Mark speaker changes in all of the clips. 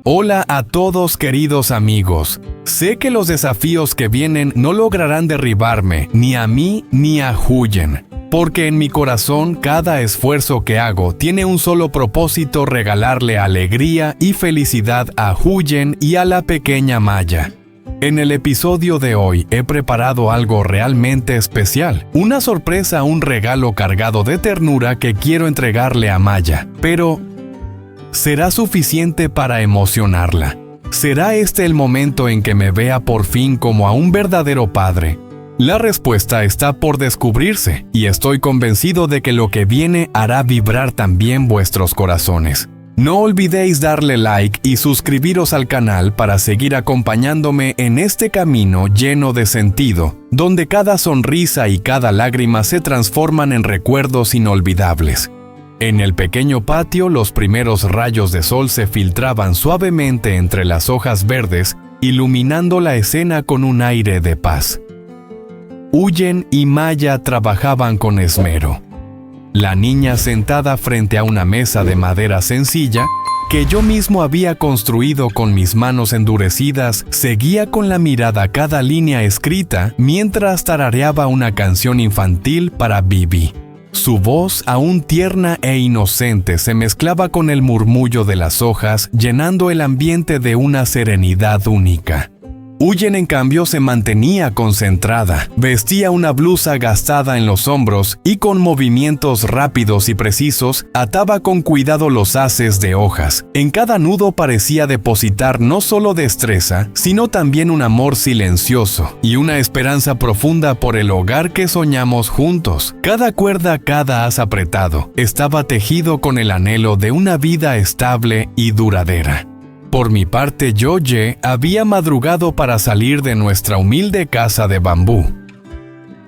Speaker 1: Hola a todos queridos amigos. Sé que los desafíos que vienen no lograrán derribarme, ni a mí ni a Huyen, porque en mi corazón cada esfuerzo que hago tiene un solo propósito: regalarle alegría y felicidad a Huyen y a la pequeña Maya. En el episodio de hoy he preparado algo realmente especial, una sorpresa, un regalo cargado de ternura que quiero entregarle a Maya, pero ¿será suficiente para emocionarla? ¿Será este el momento en que me vea por fin como a un verdadero padre? La respuesta está por descubrirse, y estoy convencido de que lo que viene hará vibrar también vuestros corazones. No olvidéis darle like y suscribiros al canal para seguir acompañándome en este camino lleno de sentido, donde cada sonrisa y cada lágrima se transforman en recuerdos inolvidables. En el pequeño patio, los primeros rayos de sol se filtraban suavemente entre las hojas verdes, iluminando la escena con un aire de paz. Huyen y Maya trabajaban con esmero. La niña, sentada frente a una mesa de madera sencilla, que yo mismo había construido con mis manos endurecidas, seguía con la mirada cada línea escrita mientras tarareaba una canción infantil para Bibi. Su voz, aún tierna e inocente, se mezclaba con el murmullo de las hojas, llenando el ambiente de una serenidad única. Huyen, en cambio, se mantenía concentrada. Vestía una blusa gastada en los hombros y con movimientos rápidos y precisos ataba con cuidado los haces de hojas. En cada nudo parecía depositar no solo destreza, sino también un amor silencioso y una esperanza profunda por el hogar que soñamos juntos. Cada cuerda, cada haz apretado, estaba tejido con el anhelo de una vida estable y duradera. Por mi parte, Yoye había madrugado para salir de nuestra humilde casa de bambú.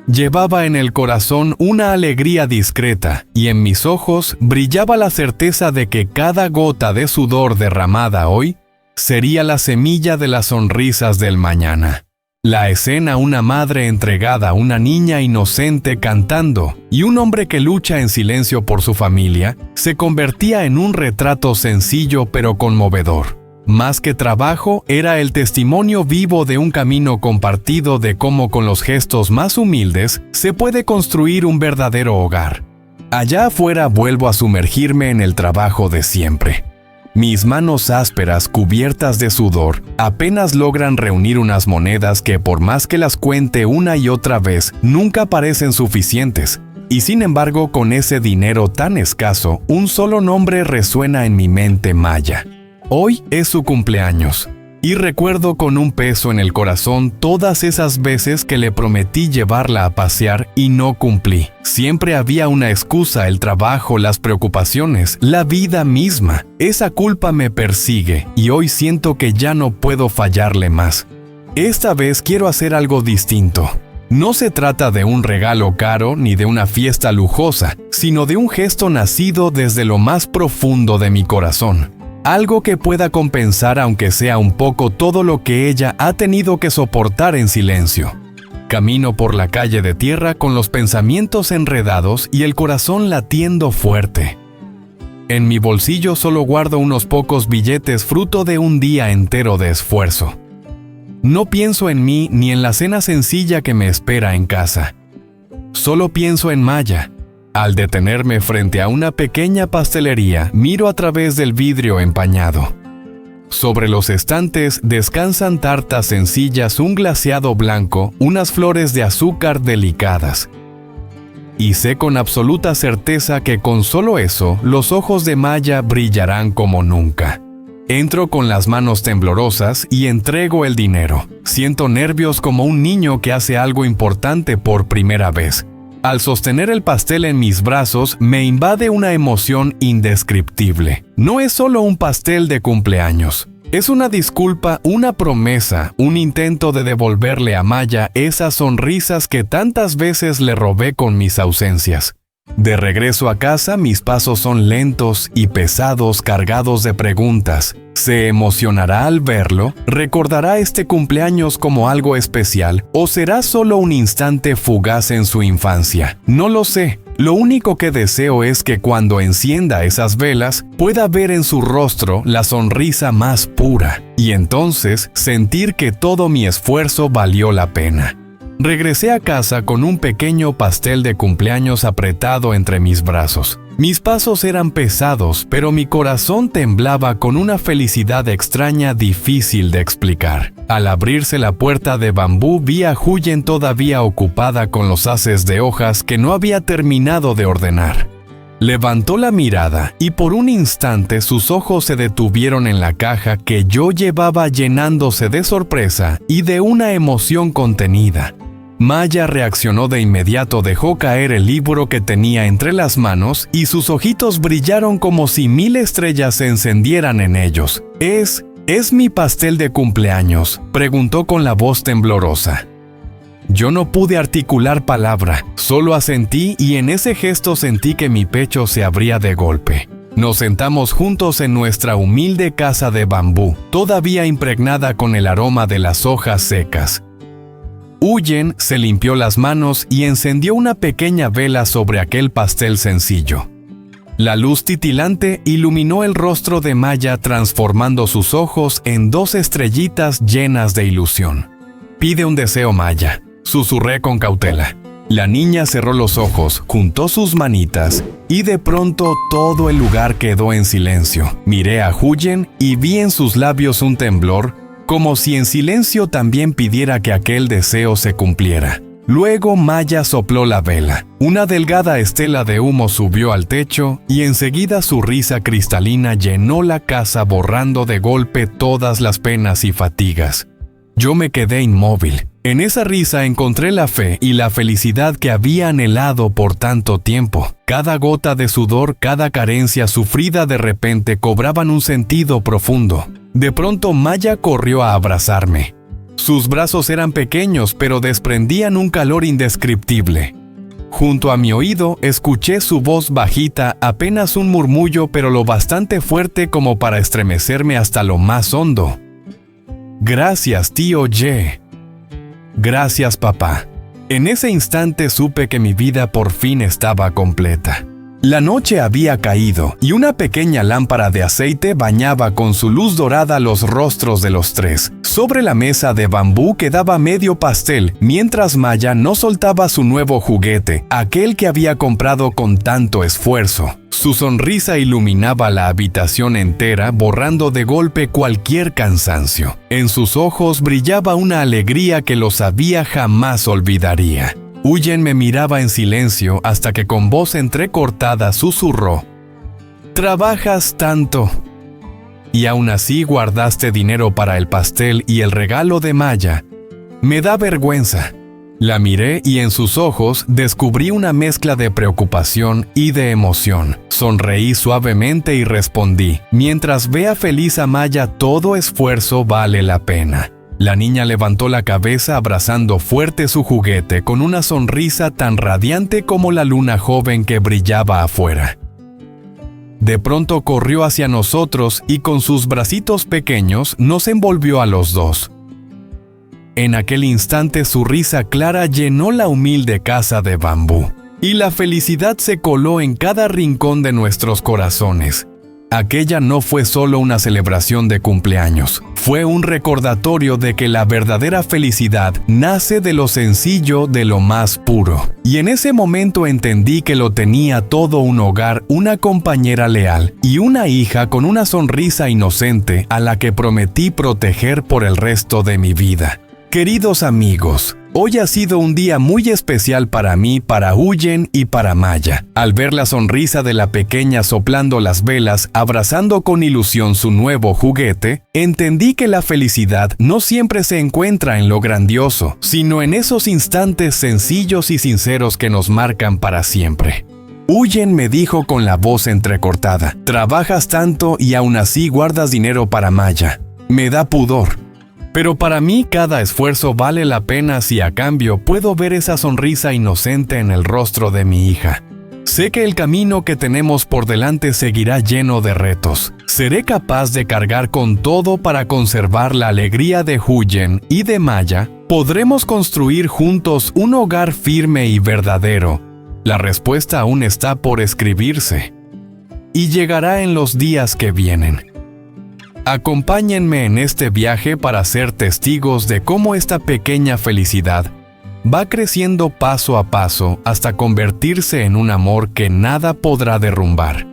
Speaker 1: Llevaba en el corazón una alegría discreta, y en mis ojos brillaba la certeza de que cada gota de sudor derramada hoy sería la semilla de las sonrisas del mañana. La escena: una madre entregada, una niña inocente cantando y un hombre que lucha en silencio por su familia, se convertía en un retrato sencillo pero conmovedor. Más que trabajo, era el testimonio vivo de un camino compartido de cómo con los gestos más humildes se puede construir un verdadero hogar. Allá afuera vuelvo a sumergirme en el trabajo de siempre. Mis manos ásperas, cubiertas de sudor, apenas logran reunir unas monedas que, por más que las cuente una y otra vez, nunca parecen suficientes. Y sin embargo, con ese dinero tan escaso, un solo nombre resuena en mi mente: Maya. Hoy es su cumpleaños, y recuerdo con un peso en el corazón todas esas veces que le prometí llevarla a pasear y no cumplí. Siempre había una excusa: el trabajo, las preocupaciones, la vida misma. Esa culpa me persigue, y hoy siento que ya no puedo fallarle más. Esta vez quiero hacer algo distinto. No se trata de un regalo caro ni de una fiesta lujosa, sino de un gesto nacido desde lo más profundo de mi corazón. Algo que pueda compensar, aunque sea un poco, todo lo que ella ha tenido que soportar en silencio. Camino por la calle de tierra con los pensamientos enredados y el corazón latiendo fuerte. En mi bolsillo solo guardo unos pocos billetes, fruto de un día entero de esfuerzo. No pienso en mí ni en la cena sencilla que me espera en casa. Solo pienso en Maya. Al detenerme frente a una pequeña pastelería, miro a través del vidrio empañado. Sobre los estantes descansan tartas sencillas, un glaseado blanco, unas flores de azúcar delicadas. Y sé con absoluta certeza que con solo eso, los ojos de Maya brillarán como nunca. Entro con las manos temblorosas y entrego el dinero. Siento nervios como un niño que hace algo importante por primera vez. Al sostener el pastel en mis brazos, me invade una emoción indescriptible. No es solo un pastel de cumpleaños. Es una disculpa, una promesa, un intento de devolverle a Maya esas sonrisas que tantas veces le robé con mis ausencias. De regreso a casa, mis pasos son lentos y pesados, cargados de preguntas. ¿Se emocionará al verlo? ¿Recordará este cumpleaños como algo especial? ¿O será solo un instante fugaz en su infancia? No lo sé, Lo único que deseo es que cuando encienda esas velas pueda ver en su rostro la sonrisa más pura y entonces sentir que todo mi esfuerzo valió la pena. Regresé a casa con un pequeño pastel de cumpleaños apretado entre mis brazos. Mis pasos eran pesados, pero mi corazón temblaba con una felicidad extraña difícil de explicar. Al abrirse la puerta de bambú, vi a Huyen todavía ocupada con los haces de hojas que no había terminado de ordenar. Levantó la mirada y por un instante sus ojos se detuvieron en la caja que yo llevaba llenándose de sorpresa y de una emoción contenida. Maya reaccionó de inmediato, dejó caer el libro que tenía entre las manos y sus ojitos brillaron como si 1000 estrellas se encendieran en ellos. ¿Es mi pastel de cumpleaños?, preguntó con la voz temblorosa. Yo no pude articular palabra, solo asentí y en ese gesto sentí que mi pecho se abría de golpe. Nos sentamos juntos en nuestra humilde casa de bambú, todavía impregnada con el aroma de las hojas secas. Huyen se limpió las manos y encendió una pequeña vela sobre aquel pastel sencillo. La luz titilante iluminó el rostro de Maya, transformando sus ojos en 2 estrellitas llenas de ilusión. «Pide un deseo, Maya», susurré con cautela. La niña cerró los ojos, juntó sus manitas y de pronto todo el lugar quedó en silencio. Miré a Huyen y vi en sus labios un temblor, como si en silencio también pidiera que aquel deseo se cumpliera. Luego Maya sopló la vela. Una delgada estela de humo subió al techo y enseguida su risa cristalina llenó la casa, borrando de golpe todas las penas y fatigas. Yo me quedé inmóvil. En esa risa encontré la fe y la felicidad que había anhelado por tanto tiempo. Cada gota de sudor, cada carencia sufrida de repente cobraban un sentido profundo. De pronto Maya corrió a abrazarme. Sus brazos eran pequeños, pero desprendían un calor indescriptible. Junto a mi oído escuché su voz bajita, apenas un murmullo, pero lo bastante fuerte como para estremecerme hasta lo más hondo. «Gracias, tío Ye». «Gracias, papá». En ese instante supe que mi vida por fin estaba completa. La noche había caído y una pequeña lámpara de aceite bañaba con su luz dorada los rostros de los 3. Sobre la mesa de bambú quedaba medio pastel, mientras Maya no soltaba su nuevo juguete, aquel que había comprado con tanto esfuerzo. Su sonrisa iluminaba la habitación entera, borrando de golpe cualquier cansancio. En sus ojos brillaba una alegría que lo sabía jamás olvidaría. Huyen me miraba en silencio hasta que con voz entrecortada susurró: «Trabajas tanto. Y aún así guardaste dinero para el pastel y el regalo de Maya. Me da vergüenza». La miré y en sus ojos descubrí una mezcla de preocupación y de emoción. Sonreí suavemente y respondí: «Mientras vea feliz a Maya, todo esfuerzo vale la pena». La niña levantó la cabeza abrazando fuerte su juguete con una sonrisa tan radiante como la luna joven que brillaba afuera. De pronto corrió hacia nosotros y con sus bracitos pequeños nos envolvió a los 2. En aquel instante su risa clara llenó la humilde casa de bambú, y la felicidad se coló en cada rincón de nuestros corazones. Aquella no fue solo una celebración de cumpleaños, fue un recordatorio de que la verdadera felicidad nace de lo sencillo, de lo más puro. Y en ese momento entendí que lo tenía todo: un hogar, una compañera leal y una hija con una sonrisa inocente a la que prometí proteger por el resto de mi vida. Queridos amigos, hoy ha sido un día muy especial para mí, para Huyen y para Maya. Al ver la sonrisa de la pequeña soplando las velas, abrazando con ilusión su nuevo juguete, entendí que la felicidad no siempre se encuentra en lo grandioso, sino en esos instantes sencillos y sinceros que nos marcan para siempre. Huyen me dijo con la voz entrecortada: «Trabajas tanto y aún así guardas dinero para Maya. Me da pudor. Pero para mí cada esfuerzo vale la pena si a cambio puedo ver esa sonrisa inocente en el rostro de mi hija. Sé que el camino que tenemos por delante seguirá lleno de retos. Seré capaz de cargar con todo para conservar la alegría de Huyen y de Maya. Podremos construir juntos un hogar firme y verdadero. La respuesta aún está por escribirse y llegará en los días que vienen. Acompáñenme en este viaje para ser testigos de cómo esta pequeña felicidad va creciendo paso a paso hasta convertirse en un amor que nada podrá derrumbar.